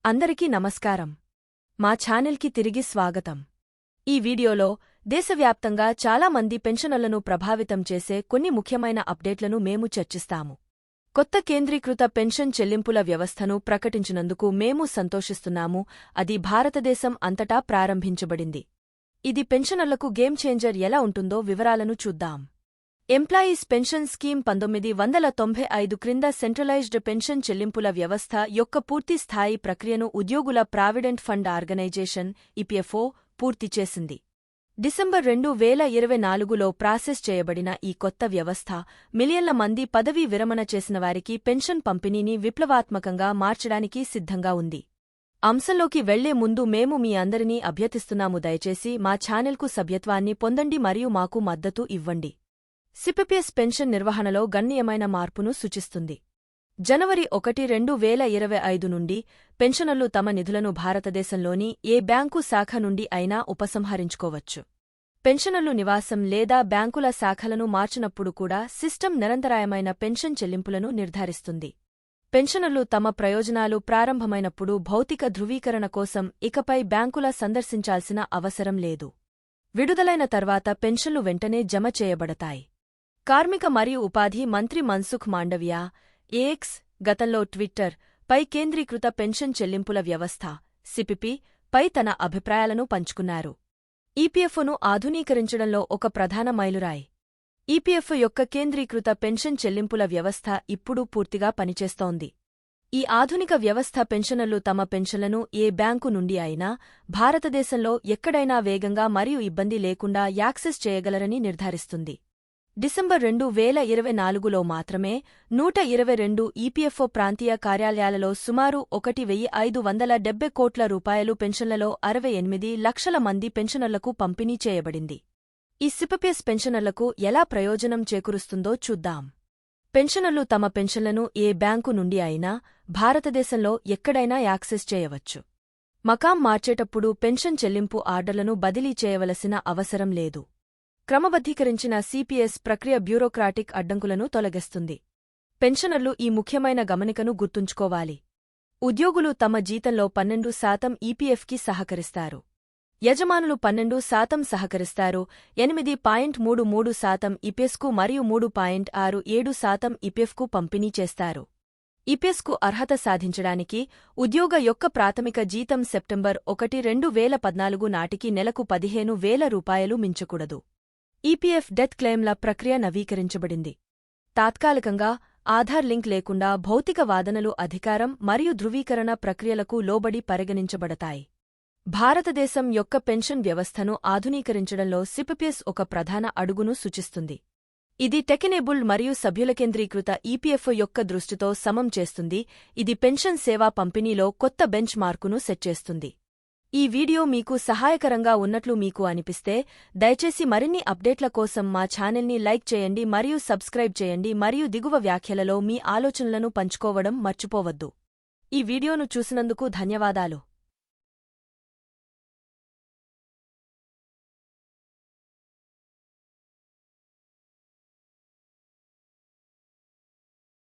అందరికీ నమస్కారం. మా ఛానల్కి తిరిగి స్వాగతం. ఈ వీడియోలో దేశవ్యాప్తంగా చాలా మంది పెన్షనర్లను ప్రభావితం చేసే కొన్ని ముఖ్యమైన అప్డేట్లను మేము చర్చిస్తాము. కొత్త కేంద్రీకృత పెన్షన్ చెల్లింపుల వ్యవస్థను ప్రకటించినందుకు మేము సంతోషిస్తున్నాము. అది భారతదేశం అంతటా ప్రారంభించబడింది. ఇది పెన్షనర్లకు గేమ్ చేంజర్ ఎలా ఉంటుందో వివరాలను చూద్దాం. ఎంప్లాయీస్ పెన్షన్ స్కీమ్ 1995 క్రింద సెంట్రలైజ్డ్ పెన్షన్ చెల్లింపుల వ్యవస్థ యొక్క పూర్తి స్థాయి ప్రక్రియను ఉద్యోగుల ప్రావిడెంట్ ఫండ్ ఆర్గనైజేషన్ ఈపీఎఫ్ఓ పూర్తి చేసింది. డిసెంబర్ 2024లో ప్రాసెస్ చేయబడిన ఈ కొత్త వ్యవస్థ మిలియన్ల మంది పదవీ విరమణ చేసినవారికి పెన్షన్ పంపిణీని విప్లవాత్మకంగా మార్చడానికి సిద్ధంగా ఉంది. అంశంలోకి వెళ్లే ముందు మేము మీ అందరినీ అభ్యర్థిస్తున్నాము, దయచేసి మా ఛానెల్కు సభ్యత్వాన్ని పొందండి మరియు మాకు మద్దతు ఇవ్వండి. సిపిపిఎస్ పెన్షన్ నిర్వహణలో గణనీయమైన మార్పును సూచిస్తుంది. జనవరి 1, 2025 నుండి పెన్షనర్లు తమ నిధులను భారతదేశంలోని ఏ బ్యాంకు శాఖ నుండి అయినా ఉపసంహరించుకోవచ్చు. పెన్షనర్లు నివాసం లేదా బ్యాంకుల శాఖలను మార్చినప్పుడు కూడా సిస్టమ్ నిరంతరాయమైన పెన్షన్ చెల్లింపులను నిర్ధారిస్తుంది. పెన్షనర్లు తమ ప్రయోజనాలు ప్రారంభమైనప్పుడు భౌతిక ధృవీకరణ కోసం ఇకపై బ్యాంకుల సందర్శించాల్సిన అవసరం లేదు. విడుదలైన తర్వాత పెన్షన్లు వెంటనే జమ చేయబడతాయి. కార్మిక మరియు ఉపాధి మంత్రి మన్సుఖ్ మాండవియా ఏఎక్స్ గతంలో ట్విట్టర్ పై కేంద్రీకృత పెన్షన్ చెల్లింపుల వ్యవస్థ సిపిపి పై తన అభిప్రాయాలను పంచుకున్నారు. ఈపీఎఫ్ఓను ఆధునీకరించడంలో ఒక ప్రధాన మైలురాయి. ఈపీఎఫ్ఓ యొక్క కేంద్రీకృత పెన్షన్ చెల్లింపుల వ్యవస్థ ఇప్పుడు పూర్తిగా పనిచేస్తోంది. ఈ ఆధునిక వ్యవస్థ పెన్షనర్లు తమ పెన్షన్లను ఏ బ్యాంకు నుండి అయినా భారతదేశంలో ఎక్కడైనా వేగంగా మరియు ఇబ్బంది లేకుండా యాక్సెస్ చేయగలరని నిర్ధారిస్తుంది. డిసెంబర్ 2024లో మాత్రమే 122 ఈపీఎఫ్ఓ ప్రాంతీయ కార్యాలయాలలో సుమారు 1,570 కోట్ల రూపాయలు పెన్షన్లలో 68 లక్షల మంది పెన్షనర్లకు పంపిణీ చేయబడింది. ఈ సిపిపిఎస్ పెన్షనర్లకు ఎలా ప్రయోజనం చేకూరుస్తుందో చూద్దాం. పెన్షనర్లు తమ పెన్షన్లను ఏ బ్యాంకు నుండి అయినా భారతదేశంలో ఎక్కడైనా యాక్సెస్ చేయవచ్చు. మకాం మార్చేటప్పుడు పెన్షన్ చెల్లింపు ఆర్డర్లను బదిలీ చేయవలసిన అవసరం లేదు. క్రమబద్ధీకరించిన సిపిఎస్ ప్రక్రియ బ్యూరోక్రాటిక్ అడ్డంకులను తొలగిస్తుంది. పెన్షనర్లు ఈ ముఖ్యమైన గమనికను గుర్తుంచుకోవాలి. ఉద్యోగులు తమ జీతంలో 12% ఈపీఎఫ్కి సహకరిస్తారు. యజమానులు 12% సహకరిస్తారు. 8.33% ఈపీఎస్కు మరియు 3.67% ఈపీఎఫ్కు పంపిణీ చేస్తారు. ఈపీఎస్కు అర్హత సాధించడానికి ఉద్యోగ యొక్క ప్రాథమిక జీతం సెప్టెంబర్ 1, 2014 నాటికి నెలకు 15,000 రూపాయలు మించకూడదు. ఈపీఎఫ్ డెత్ క్లెయిమ్ల ప్రక్రియ నవీకరించబడింది. తాత్కాలికంగా ఆధార్ లింక్ లేకుండా భౌతిక వాదనలు అధికారం మరియు ధృవీకరణ ప్రక్రియలకు లోబడి పరిగణించబడతాయి. భారతదేశం యొక్క పెన్షన్ వ్యవస్థను ఆధునీకరించడంలో సిపిపిఎస్ ఒక ప్రధాన అడుగును సూచిస్తుంది. ఇది టెక్-ఎనేబుల్డ్ మరియు సభ్యులకేంద్రీకృత ఈపీఎఫ్ఓ యొక్క దృష్టితో సమం చేస్తుంది. ఇది పెన్షన్ సేవా పంపిణీలో కొత్త బెంచ్ మార్కును సెట్ చేస్తుంది. ఈ వీడియో మీకు సహాయకరంగా ఉన్నట్లు మీకు అనిపిస్తే దయచేసి మరిన్ని అప్డేట్ల కోసం మా ఛానల్ని లైక్ చేయండి మరియు సబ్స్క్రైబ్ చేయండి మరియు దిగువ వ్యాఖ్యలలో మీ ఆలోచనలను పంచుకోవడం మర్చిపోవద్దు. ఈ వీడియోను చూసినందుకు ధన్యవాదాలు.